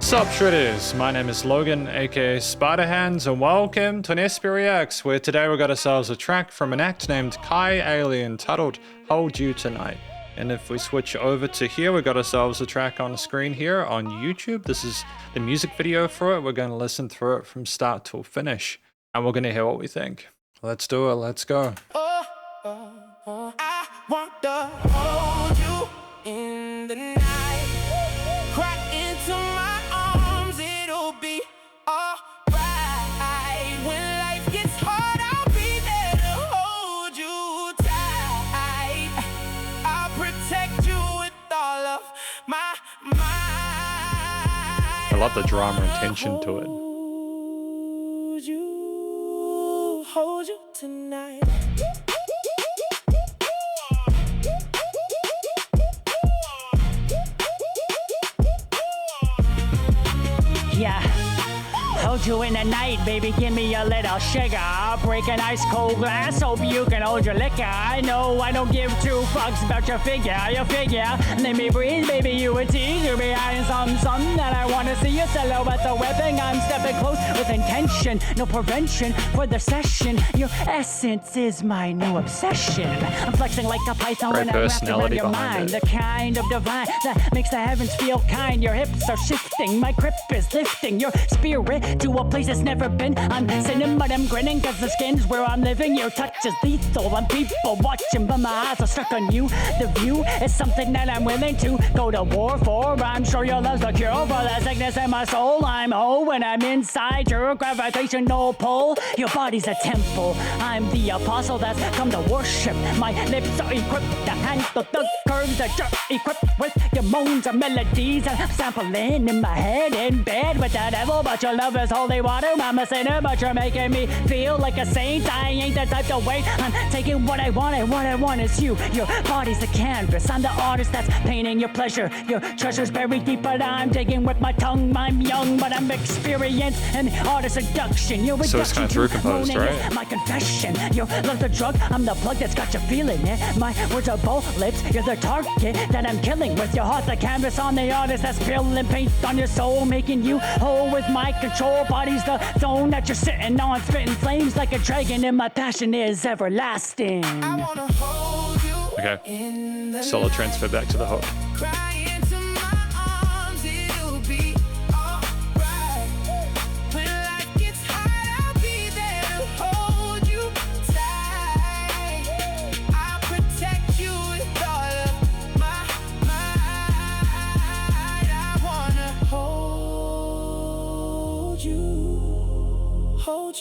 Sup Shredders, my name is Logan aka Spiderhands and welcome to an SPReacts where today we got ourselves a track from an act named Kiealien titled Hold You Tonight. And if we switch over to here, we got ourselves a track on the screen here on YouTube. This is the music video for it. We're going to listen through it from start till finish and we're going to hear what we think. Let's do it, let's go. I want to hold you in the night, cry into my arms, it'll be alright. When life gets hard, I'll be there to hold you tight. I'll protect you with all of my might. I love the drama and tension to it. Hold you tonight. Yeah, hold you in the night, baby, give me a little sugar. I'll break an ice cold glass, hope you can hold your liquor. I know I don't give two fucks about your figure. Let me breathe, baby, you a tease. You're behind something that I wanna see you sell but the weapon. I'm stepping close with intention, no prevention for the session. Your essence is my new obsession. I'm flexing like a python when I'm wrapped around your mind. The kind of divine that makes the heavens feel kind. Your hips are shifting, my grip is lifting your spirit to a place it's never been. I'm sitting but I'm grinning cause the skin's where I'm living. Your touch is lethal and people watching but my eyes are stuck on you. The view is something that I'm willing to go to war for. I'm sure your love's the cure for the sickness in my soul. I'm whole when I'm inside your gravitational pull. Your body's a temple, I'm the apostle that's come to worship. My lips are equipped to handle the curves that you're equipped with. Your moans are melodies I'm sampling in my head in bed with the devil. But your love is holy water, I'm a sinner but you're making me feel like a saint. I ain't the type to wait, I'm taking what I want and what I want is you. Your body's the canvas, I'm the artist that's painting your pleasure. Your treasure's buried deep but I'm digging with my tongue. I'm young but I'm experienced in art of seduction. Your So it's kind of through composed, right? My confession, your love's the drug, I'm the plug that's got you feeling it. My words are both lips, you're the target that I'm killing with. Your heart the canvas on the artist that's spilling paint on your soul, making you whole with my control. Body's the throne that you're sitting on, spitting flames like a dragon and my passion is everlasting. I wanna hold you. Okay, solid transfer back to the hook. Cry into my arms, it'll be alright. When life gets hard, I'll be there to hold you tight. I'll protect you with all of my might. I wanna hold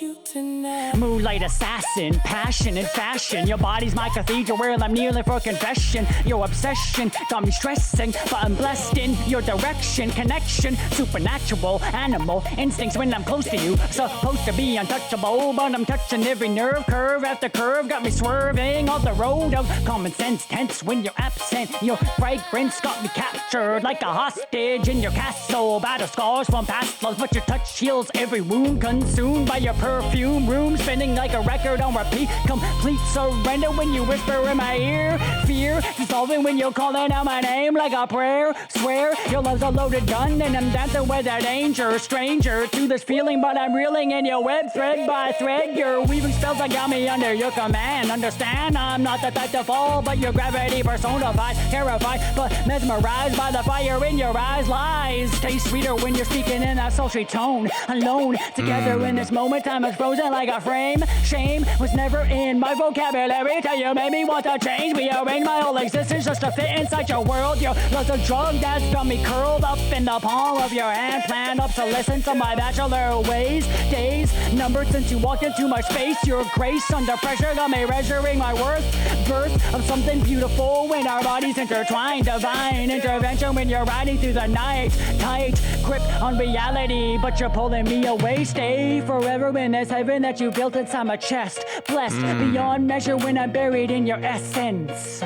you tonight. Moonlight assassin, passion and fashion. Your body's my cathedral where I'm kneeling for confession. Your obsession got me stressing, but I'm blessed in your direction. Connection, supernatural, animal instincts when I'm close to you. Supposed to be untouchable, but I'm touching every nerve. Curve after curve got me swerving off the road of common sense. Tense when you're absent. Your fragrance got me captured like a hostage in your castle. Battle scars from past loves, but your touch heals every wound. Consumed by your perfume, room spinning like a record on repeat. Complete surrender when you whisper in my ear. Fear dissolving when you're calling out my name like a prayer. Swear your love's a loaded gun and I'm dancing with a danger. Stranger to this feeling but I'm reeling in your web thread by thread. You're weaving spells that got me under your command. Understand I'm not the type to fall but your gravity personified. Terrified but mesmerized by the fire in your eyes. Lies taste sweeter when you're speaking in that sultry tone. Alone together in this moment time is frozen like a frame. Shame was never in my vocabulary till you made me want to change. Rearrange my whole existence just to fit inside your world. Your love's a drug that's got me curled up in the palm of your hand. Planned obsolescence of my bachelor ways. Days numbered since you walked into my space. Your grace under pressure got me measuring my worth. Birth of something beautiful when our bodies intertwine. Divine intervention when you're riding through the night. Tight grip on reality but you're pulling me away. Stay forever in this heaven that you built inside my chest. Blessed beyond measure when I'm buried in your essence.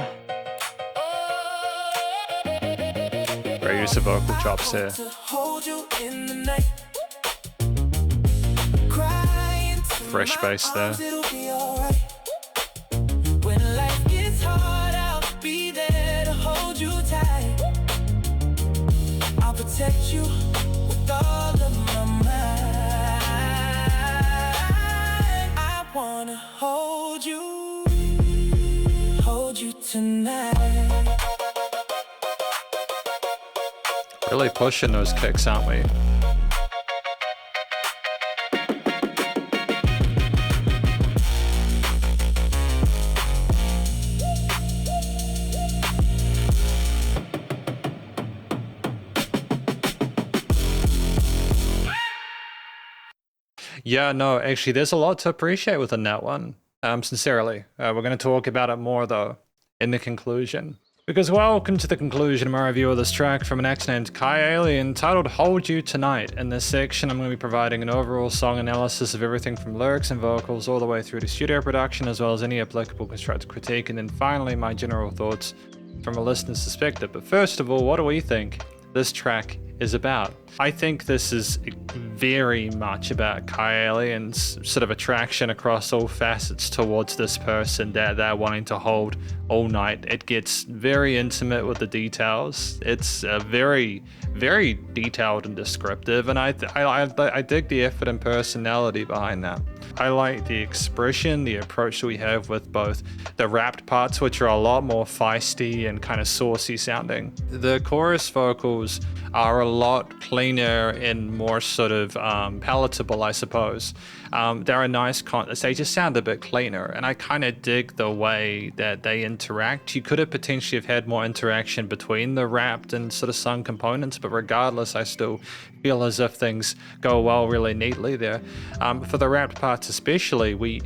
Great use of vocal chops here. Fresh bass there. When life gets hard, I'll be there to hold you tight. I'll protect you with really pushing those kicks, aren't we? Yeah, no, actually, there's a lot to appreciate within that one. Sincerely. We're going to talk about it more, though, in the conclusion. Because welcome to the conclusion of my review of this track from an act named Kiealien titled Hold You Tonight. In this section, I'm going to be providing an overall song analysis of everything from lyrics and vocals all the way through to studio production, as well as any applicable constructive critique, and then finally my general thoughts from a listener's perspective. But first of all, what do we think this track is about? I think this is very much about Kiealien's sort of attraction across all facets towards this person that they're wanting to hold all night. It gets very intimate with the details. It's very, very detailed and descriptive, and I dig the effort and personality behind that. I like the expression, the approach that we have with both the rapped parts, which are a lot more feisty and kind of saucy sounding. The chorus vocals are a lot cleaner and more sort of palatable, I suppose. They're a nice they just sound a bit cleaner, and I kind of dig the way that they interact. You could have potentially have had more interaction between the rapped and sort of sung components, but regardless, I still feel as if things go well really neatly there. For the rapped parts especially, we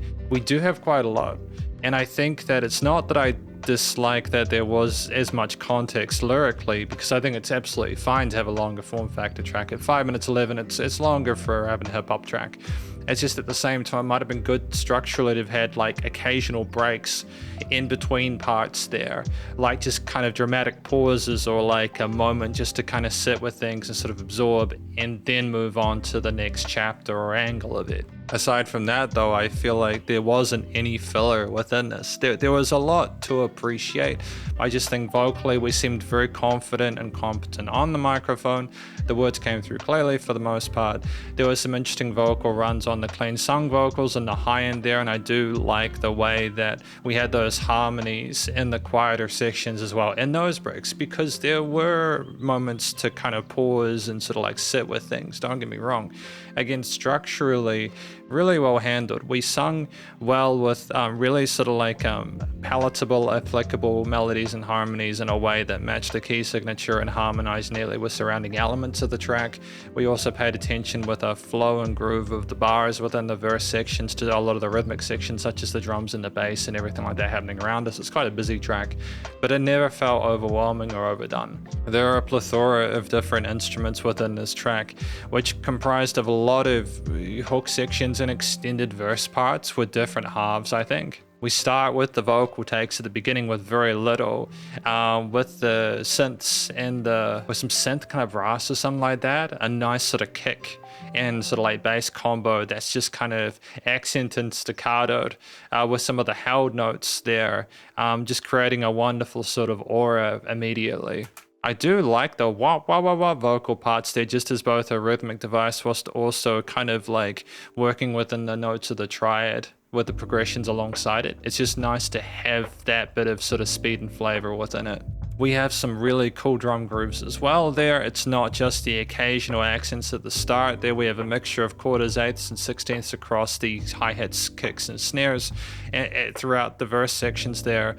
do have quite a lot, and I think that it's not that I dislike that there was as much context lyrically, because I think it's absolutely fine to have a longer form factor track. At 5 minutes 11, it's longer for a rap and hip hop track. It's just at the same time, might have been good structurally to have had like occasional breaks in between parts there, like just kind of dramatic pauses or like a moment just to kind of sit with things and sort of absorb and then move on to the next chapter or angle of it. Aside from that, though, I feel like there wasn't any filler within this. There was a lot to appreciate. I just think vocally we seemed very confident and competent on the microphone. The words came through clearly for the most part. There was some interesting vocal runs on the clean sung vocals and the high end there, and I do like the way that we had those harmonies in the quieter sections as well in those breaks, because there were moments to kind of pause and sort of like sit with things, don't get me wrong. Again, structurally, really well handled. We sung well with really sort of like palatable, applicable melodies and harmonies in a way that matched the key signature and harmonized neatly with surrounding elements of the track. We also paid attention with a flow and groove of the bars within the verse sections to a lot of the rhythmic sections, such as the drums and the bass and everything like that happening around us. It's quite a busy track, but it never felt overwhelming or overdone. There are a plethora of different instruments within this track, which comprised of a lot of hook sections and extended verse parts with different halves, I think. We start with the vocal takes at the beginning with very little, with the synths and with some synth kind of brass or something like that, a nice sort of kick and sort of like bass combo that's just kind of accented and staccatoed with some of the held notes there, just creating a wonderful sort of aura immediately. I do like the wah wah wah wah vocal parts there, just as both a rhythmic device whilst also kind of like working within the notes of the triad with the progressions alongside it. It's just nice to have that bit of sort of speed and flavor within it. We have some really cool drum grooves as well there. It's not just the occasional accents at the start. There we have a mixture of quarters, eighths, and sixteenths across the hi-hats, kicks, and snares throughout the verse sections there.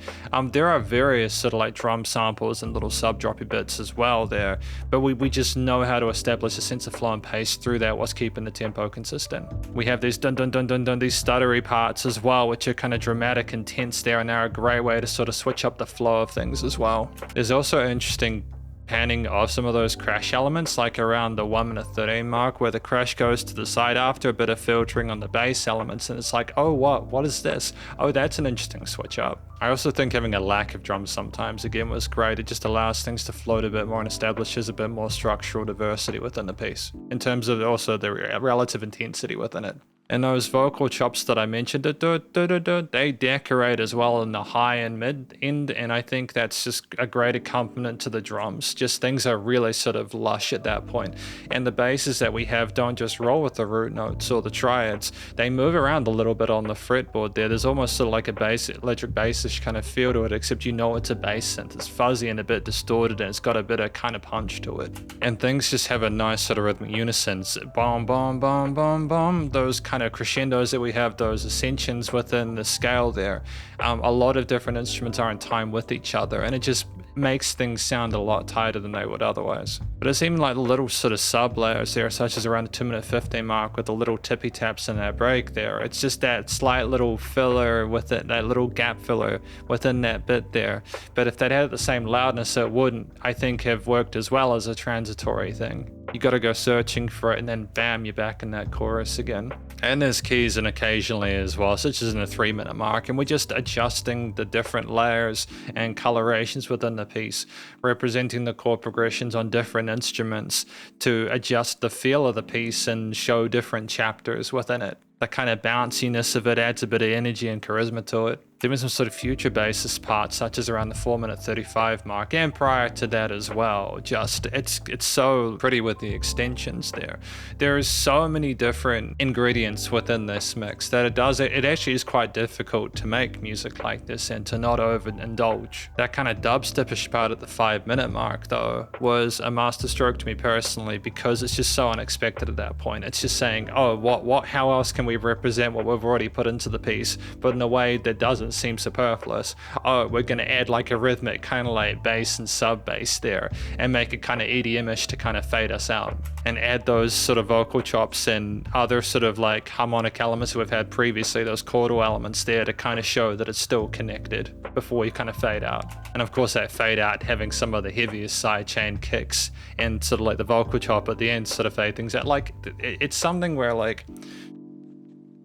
There are various sort of like drum samples and little sub-droppy bits as well there, but we just know how to establish a sense of flow and pace through that whilst keeping the tempo consistent. We have these dun dun dun dun dun, these stuttery parts as well, which are kind of dramatic and tense there, and they're a great way to sort of switch up the flow of things as well. There's also interesting panning of some of those crash elements, like around the 1 minute 13 mark, where the crash goes to the side after a bit of filtering on the bass elements, and it's like, oh, what is this? Oh, that's an interesting switch up. I also think having a lack of drums sometimes, again, was great. It just allows things to float a bit more and establishes a bit more structural diversity within the piece, in terms of also the relative intensity within it. And those vocal chops that I mentioned, they decorate as well in the high and mid end, and I think that's just a great accompaniment to the drums. Just things are really sort of lush at that point. And the basses that we have don't just roll with the root notes or the triads, they move around a little bit on the fretboard there. There's almost sort of like a bass, electric bassish kind of feel to it, except you know it's a bass synth. It's fuzzy and a bit distorted, and it's got a bit of kind of punch to it. And things just have a nice sort of rhythmic unison. Bomb, bomb, bomb, bomb, bomb. Those kind of crescendos that we have, those ascensions within the scale there. A lot of different instruments are in time with each other, and it just makes things sound a lot tighter than they would otherwise. But it's even like the little sort of sub layers there, such as around the 2-minute 15 mark with the little tippy taps in that break there. It's just that slight little filler with it, that little gap filler within that bit there. But if they'd had the same loudness, it wouldn't, I think, have worked as well as a transitory thing. You got to go searching for it, and then bam, you're back in that chorus again. And there's keys in occasionally as well, such as in the 3-minute mark, and we're just adjusting the different layers and colorations within the piece, representing the chord progressions on different instruments to adjust the feel of the piece and show different chapters within it. The kind of bounciness of it adds a bit of energy and charisma to it. There was some sort of future basis parts, such as around the 4-minute 35 mark, and prior to that as well. Just it's so pretty with the extensions there. There is so many different ingredients within this mix that it actually is quite difficult to make music like this and to not overindulge. That kind of dubstepish part at the 5-minute mark, though, was a masterstroke to me personally, because it's just so unexpected at that point. It's just saying, oh, how else can we represent what we've already put into the piece, but in a way that doesn't seem superfluous. Oh, we're going to add like a rhythmic kind of like bass and sub bass there and make it kind of EDM-ish to kind of fade us out, and add those sort of vocal chops and other sort of like harmonic elements we've had previously, those chordal elements there to kind of show that it's still connected before you kind of fade out. And of course that fade out having some of the heaviest sidechain kicks and sort of like the vocal chop at the end sort of fade things out. Like it's something where like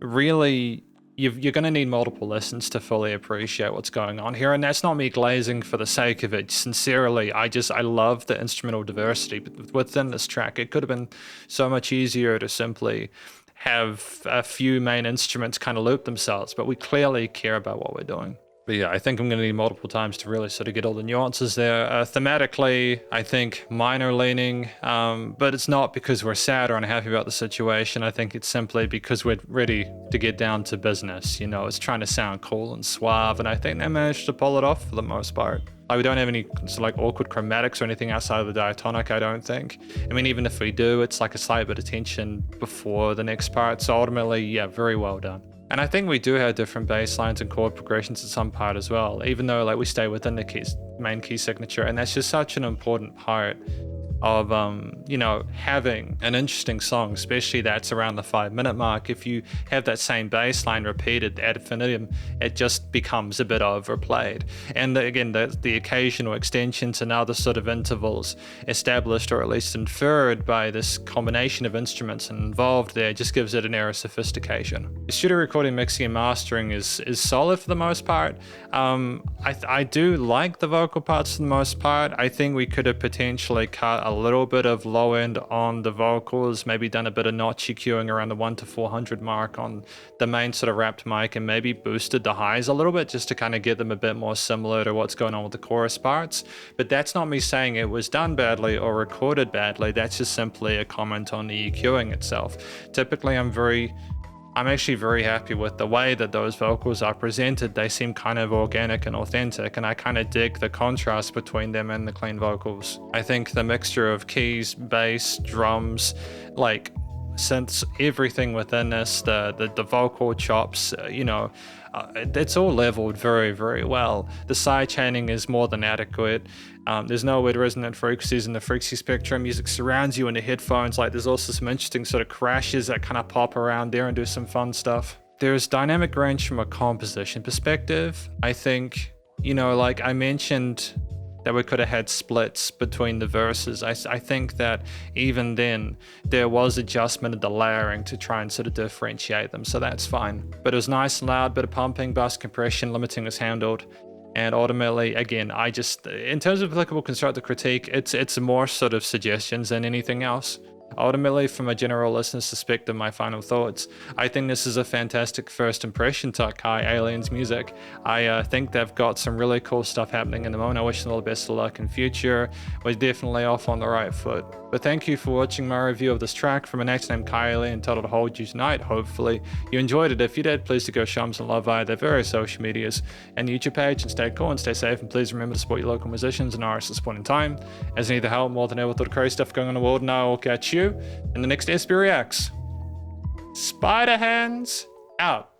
really you're going to need multiple listens to fully appreciate what's going on here, and that's not me glazing for the sake of it. Sincerely, I love the instrumental diversity within this track. It could have been so much easier to simply have a few main instruments kind of loop themselves, but we clearly care about what we're doing. But yeah, I think I'm going to need multiple times to really sort of get all the nuances there. Thematically, I think minor leaning, but it's not because we're sad or unhappy about the situation. I think it's simply because we're ready to get down to business. You know, it's trying to sound cool and suave, and I think they managed to pull it off for the most part. Like, we don't have any sort of like awkward chromatics or anything outside of the diatonic, I don't think. I mean, even if we do, it's like a slight bit of tension before the next part. So ultimately, yeah, very well done. And I think we do have different bass lines and chord progressions at some part as well, even though like we stay within the main key signature. And that's just such an important part of, you know, having an interesting song, especially that's around the 5-minute mark. If you have that same bass line repeated ad infinitum, it just becomes a bit overplayed. And again, the occasional extensions and other sort of intervals established or at least inferred by this combination of instruments involved there just gives it an air of sophistication. The studio recording, mixing and mastering is solid for the most part. I do like the vocal parts for the most part. I think we could have potentially cut a little bit of low end on the vocals, maybe done a bit of notch EQing around the 1 to 400 mark on the main sort of wrapped mic, and maybe boosted the highs a little bit just to kind of get them a bit more similar to what's going on with the chorus parts. But that's not me saying it was done badly or recorded badly. That's just simply a comment on the EQing itself. Typically, I'm actually very happy with the way that those vocals are presented. They seem kind of organic and authentic, and I kind of dig the contrast between them and the clean vocals. I think the mixture of keys, bass, drums, like synths, everything within this, the vocal chops, you know, it's all leveled very, very well. The side chaining is more than adequate. There's no weird resonant frequencies in the frequency spectrum. Music surrounds you in the headphones. Like, there's also some interesting sort of crashes that kind of pop around there and do some fun stuff. There's dynamic range from a composition perspective. I think, you know, like I mentioned that we could have had splits between the verses. I think that even then there was adjustment of the layering to try and sort of differentiate them, so that's fine. But it was nice and loud, bit of pumping, bus compression, limiting was handled. And ultimately, again, I just, in terms of applicable constructive critique, it's more sort of suggestions than anything else. ultimately, from a general listener's perspective, my final thoughts, I think this is a fantastic first impression to Kiealien's music. I think they've got some really cool stuff happening in the moment. I wish them all the best of luck in future. We're definitely off on the right foot. But thank you for watching my review of this track from an act named Kiealien entitled Hold You Tonight. Hopefully you enjoyed it. If you did, please do go show them some love via their various social medias and YouTube page, and stay cool and stay safe, and please remember to support your local musicians and artists at this point in time, as they need the help more than ever with all the crazy stuff going on in the world. And I will catch you in the next SB Reacts. Spiderhands out.